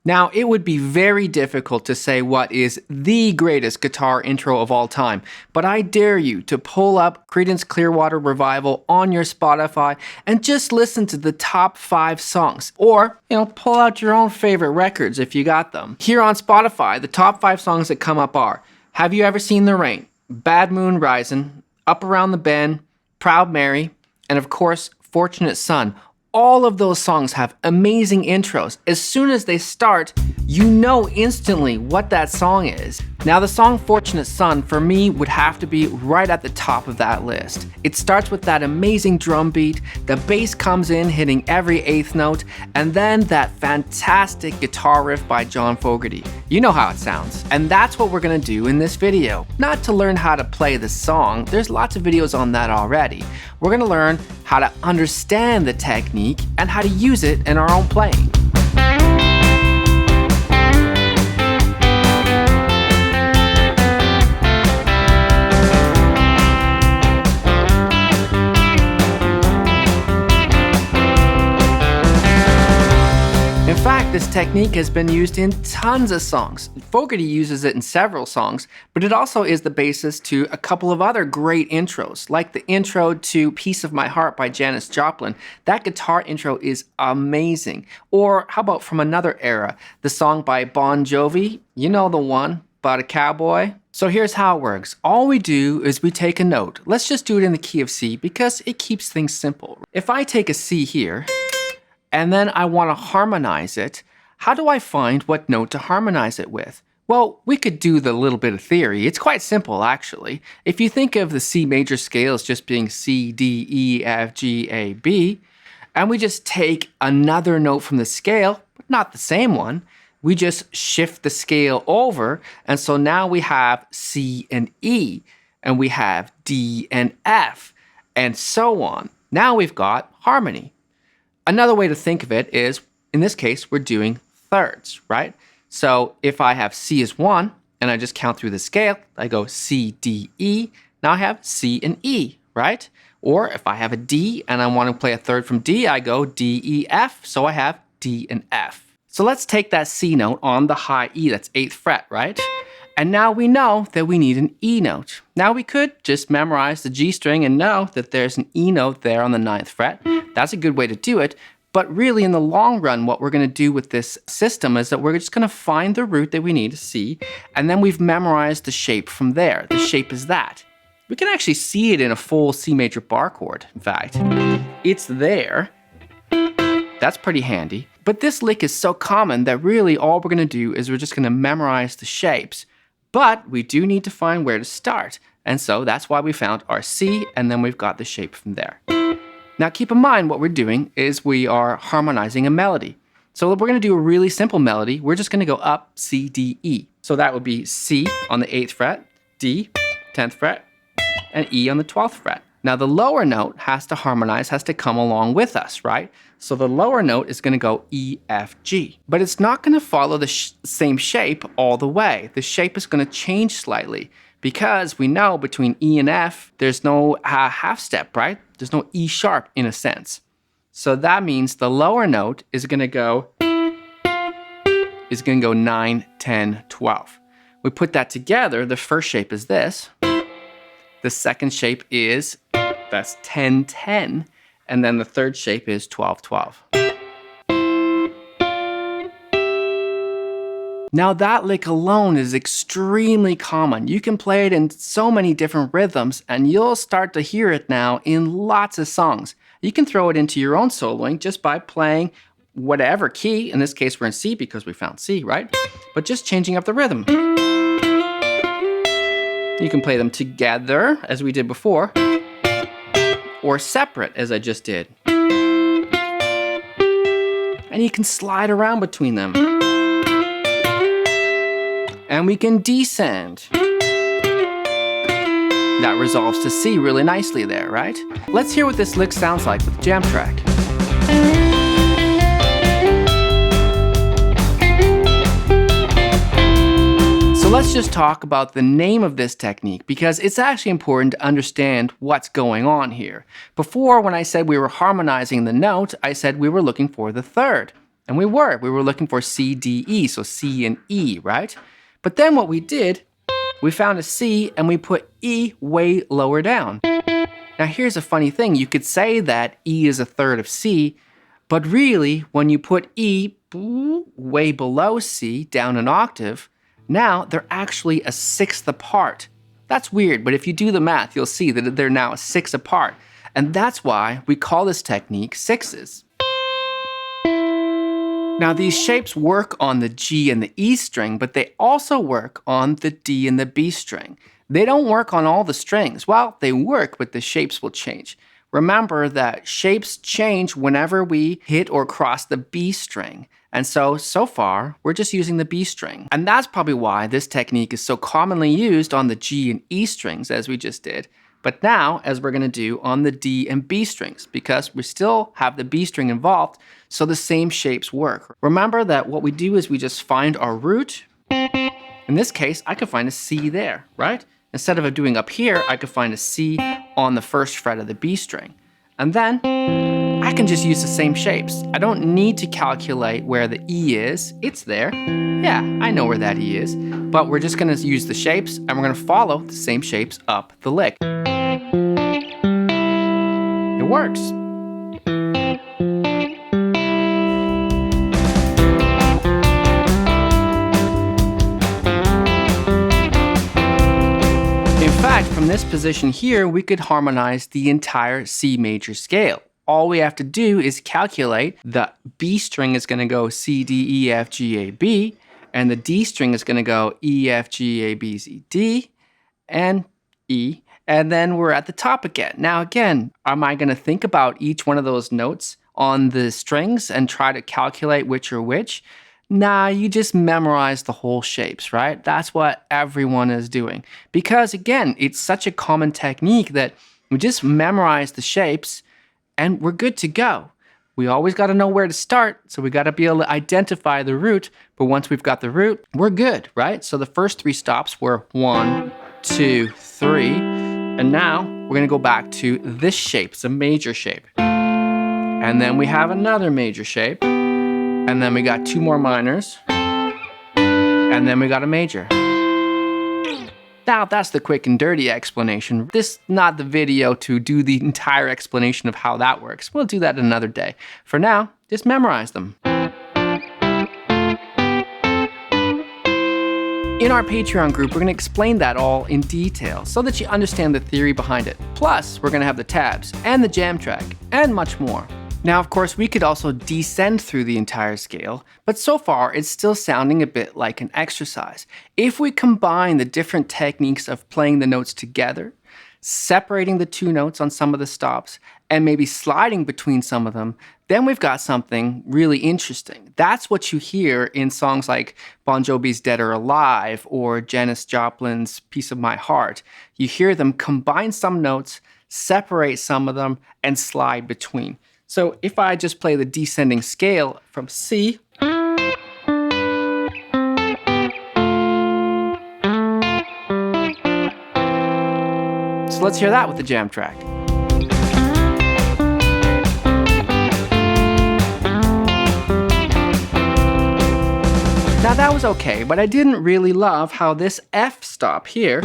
Now, it would be very difficult to say what is the greatest guitar intro of all time, but I dare you to pull up Creedence Clearwater Revival on your Spotify and just listen to the top 5 songs. Or, pull out your own favorite records if you got them. Here on Spotify, the top 5 songs that come up are Have You Ever Seen the Rain, Bad Moon Rising, Up Around the Bend, Proud Mary, and of course, Fortunate Son. All of those songs have amazing intros. As soon as they start, you know instantly what that song is. Now, the song Fortunate Son, for me, would have to be right at the top of that list. It starts with that amazing drum beat, the bass comes in hitting every 8th note, and then that fantastic guitar riff by John Fogerty. You know how it sounds. And that's what we're gonna do in this video. Not to learn how to play the song, there's lots of videos on that already. We're gonna learn how to understand the technique and how to use it in our own playing. In fact, this technique has been used in tons of songs. Fogerty uses it in several songs, but it also is the basis to a couple of other great intros, like the intro to Piece of My Heart by Janis Joplin. That guitar intro is amazing. Or how about from another era, the song by Bon Jovi, you know the one, about a cowboy? So here's how it works. All we do is we take a note. Let's just do it in the key of C because it keeps things simple. If I take a C here, and then I want to harmonize it, how do I find what note to harmonize it with? Well, we could do the little bit of theory. It's quite simple, actually. If you think of the C major scale as just being C, D, E, F, G, A, B, and we just take another note from the scale, but not the same one, we just shift the scale over, and so now we have C and E, and we have D and F, and so on. Now we've got harmony. Another way to think of it is, in this case, we're doing thirds, right? So if I have C as 1, and I just count through the scale, I go C, D, E. Now I have C and E, right? Or if I have a D and I want to play a third from D, I go D, E, F. So I have D and F. So let's take that C note on the high E, that's 8th fret, right? And now we know that we need an E note. Now we could just memorize the G string and know that there's an E note there on the 9th fret. That's a good way to do it. But really in the long run, what we're gonna do with this system is that we're just gonna find the root that we need to C, and then we've memorized the shape from there. The shape is that. We can actually see it in a full C major bar chord, in fact. It's there. That's pretty handy. But this lick is so common that really all we're gonna do is we're just gonna memorize the shapes. But we do need to find where to start. And so that's why we found our C, and then we've got the shape from there. Now keep in mind what we're doing is we are harmonizing a melody. So we're gonna do a really simple melody. We're just gonna go up, C, D, E. So that would be C on the 8th fret, D, 10th fret, and E on the 12th fret. Now the lower note has to harmonize, has to come along with us, right? So the lower note is gonna go E, F, G. But it's not gonna follow the same shape all the way. The shape is gonna change slightly because we know between E and F, there's no half step, right? There's no E sharp in a sense. So that means the lower note is gonna go 9, 10, 12. We put that together, the first shape is this. The second shape is, that's 10, 10. And then the third shape is 12, 12. Now that lick alone is extremely common. You can play it in so many different rhythms and you'll start to hear it now in lots of songs. You can throw it into your own soloing just by playing whatever key. In this case, we're in C because we found C, right? But just changing up the rhythm. You can play them together as we did before, or separate as I just did. And you can slide around between them. And we can descend. That resolves to C really nicely there, right? Let's hear what this lick sounds like with the jam track. So let's just talk about the name of this technique because it's actually important to understand what's going on here. Before, when I said we were harmonizing the note, I said we were looking for the third. And we were looking for C, D, E, so C and E, right? But then what we did, we found a C and we put E way lower down. Now here's a funny thing, you could say that E is a third of C, but really when you put E way below C, down an octave, now they're actually a sixth apart. That's weird, but if you do the math, you'll see that they're now a sixth apart. And that's why we call this technique sixes. Now these shapes work on the G and the E string, but they also work on the D and the B string. They don't work on all the strings. Well, they work, but the shapes will change. Remember that shapes change whenever we hit or cross the B string. And so far, we're just using the B string. And that's probably why this technique is so commonly used on the G and E strings, as we just did. But now, as we're going to do on the D and B strings, because we still have the B string involved, so the same shapes work. Remember that what we do is we just find our root. In this case, I could find a C there, right? Instead of doing up here, I could find a C on the first fret of the B string. And then I can just use the same shapes. I don't need to calculate where the E is. It's there. Yeah, I know where that E is. But we're just gonna use the shapes and we're gonna follow the same shapes up the lick. It works. In fact, from this position here, we could harmonize the entire C major scale. All we have to do is calculate the B string is going to go C, D, E, F, G, A, B, and the D string is going to go E, F, G, A, B, C, D, and E, and then we're at the top again. Now again, am I going to think about each one of those notes on the strings and try to calculate which are which? Nah, you just memorize the whole shapes, right? That's what everyone is doing. Because again, it's such a common technique that we just memorize the shapes and we're good to go. We always got to know where to start, so we got to be able to identify the root, but once we've got the root, we're good, right? So the first three stops were 1, 2, 3, and now we're going to go back to this shape. It's a major shape. And then we have another major shape. And then we got two more minors, and then we got a major. Now that's the quick and dirty explanation. This is not the video to do the entire explanation of how that works. We'll do that another day. For now, just memorize them. In our Patreon group, we're going to explain that all in detail so that you understand the theory behind it. Plus, we're going to have the tabs and the jam track and much more. Now, of course, we could also descend through the entire scale, but so far it's still sounding a bit like an exercise. If we combine the different techniques of playing the notes together, separating the two notes on some of the stops, and maybe sliding between some of them, then we've got something really interesting. That's what you hear in songs like Bon Jovi's Dead or Alive or Janis Joplin's Piece of My Heart. You hear them combine some notes, separate some of them, and slide between. So if I just play the descending scale from C, so let's hear that with the jam track. Now that was okay, but I didn't really love how this F stop here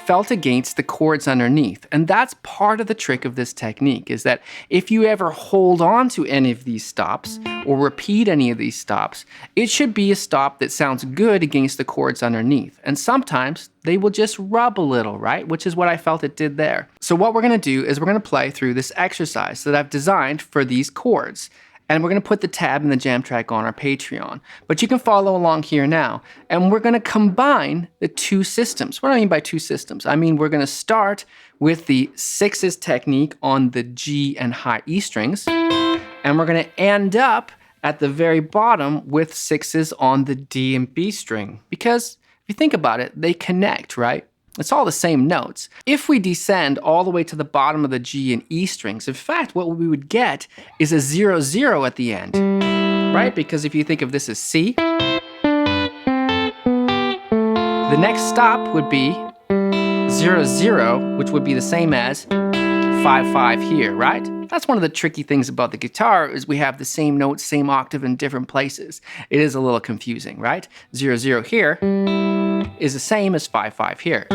felt against the chords underneath. And that's part of the trick of this technique, is that if you ever hold on to any of these stops or repeat any of these stops, it should be a stop that sounds good against the chords underneath. And sometimes they will just rub a little, right? Which is what I felt it did there. So what we're gonna do is we're gonna play through this exercise that I've designed for these chords. And we're going to put the tab and the jam track on our Patreon. But you can follow along here now. And we're going to combine the two systems. What do I mean by two systems? I mean, we're going to start with the sixes technique on the G and high E strings. And we're going to end up at the very bottom with sixes on the D and B string. Because if you think about it, they connect, right? It's all the same notes. If we descend all the way to the bottom of the G and E strings, in fact, what we would get is a 0-0 at the end, right? Because if you think of this as C, the next stop would be 0-0, which would be the same as 5-5 here, right? That's one of the tricky things about the guitar is we have the same note, same octave in different places. It is a little confusing, right? 0, 0 here is the same as 5, 5 here.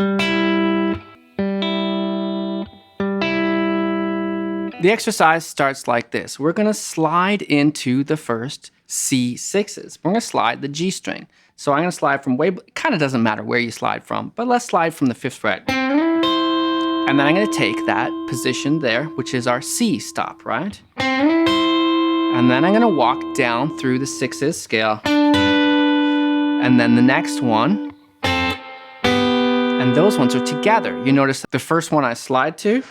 The exercise starts like this. We're gonna slide into the first C6s. We're gonna slide the G string. So I'm gonna slide from it kind of doesn't matter where you slide from, but let's slide from the 5th fret. And then I'm gonna take that position there, which is our C stop, right? And then I'm gonna walk down through the 6s scale. And then the next one. And those ones are together. You notice the first one I slide to,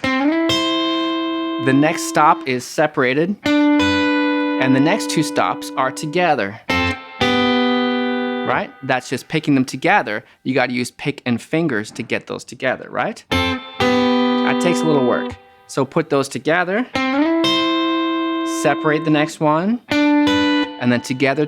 the next stop is separated, and the next 2 stops are together. Right? That's just picking them together. You got to use pick and fingers to get those together, right? That takes a little work. So put those together, separate the next one, and then together.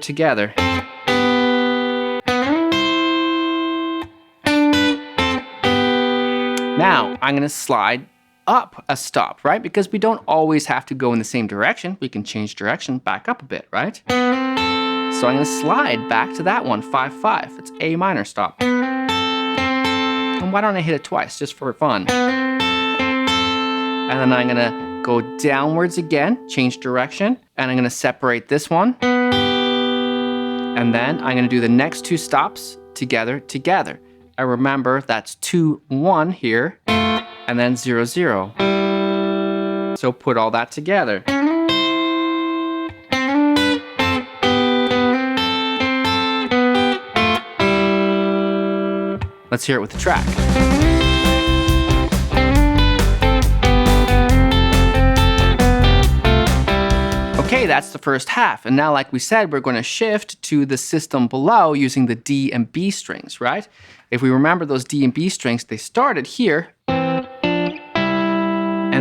Now I'm going to slide up a stop, right? Because we don't always have to go in the same direction. We can change direction back up a bit, right? So I'm gonna slide back to that one, 5, 5. It's A minor stop. And why don't I hit it twice, just for fun? And then I'm gonna go downwards again, change direction, and I'm gonna separate this one. And then I'm gonna do the next 2 stops together. And remember, that's 2, 1 here, and then 0, 0. So put all that together. Let's hear it with the track. Okay, that's the first half. And now, like we said, we're going to shift to the system below using the D and B strings, right? If we remember those D and B strings, they started here and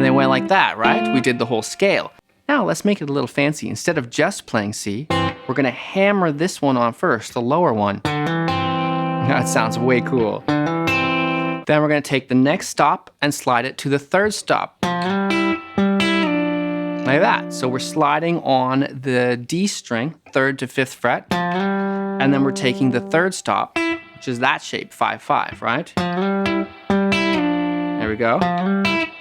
they went like that, right? We did the whole scale. Now let's make it a little fancy. Instead of just playing C, we're gonna hammer this one on first, the lower one. That sounds way cool. Then we're gonna take the next stop and slide it to the 3rd stop. Like that. So we're sliding on the D string, 3rd to 5th fret, and then we're taking the 3rd stop, which is that shape, 5, 5, right? There we go.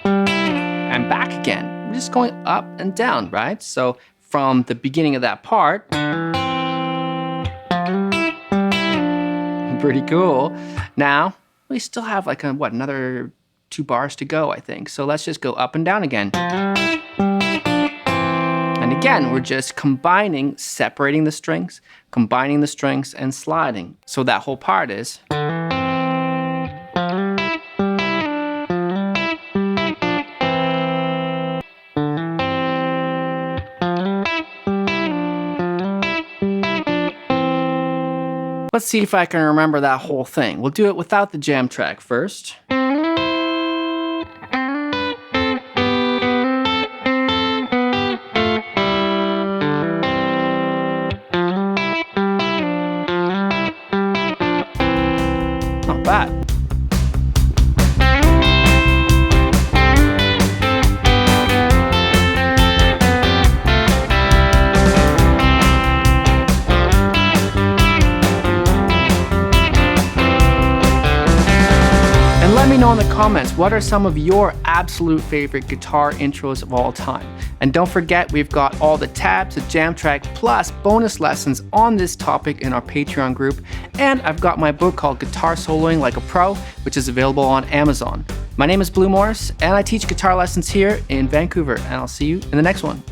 And back again. We're just going up and down, right? So from the beginning of that part, pretty cool. Now, we still have like another 2 bars to go, I think. So let's just go up and down again. And again, we're just separating the strings, combining the strings, and sliding. So that whole part is. Let's see if I can remember that whole thing. We'll do it without the jam track first. Not bad. Let me know in the comments, what are some of your absolute favorite guitar intros of all time? And don't forget, we've got all the tabs, the jam track, plus bonus lessons on this topic in our Patreon group. And I've got my book called Guitar Soloing Like a Pro, which is available on Amazon. My name is Blue Morris, and I teach guitar lessons here in Vancouver, and I'll see you in the next one.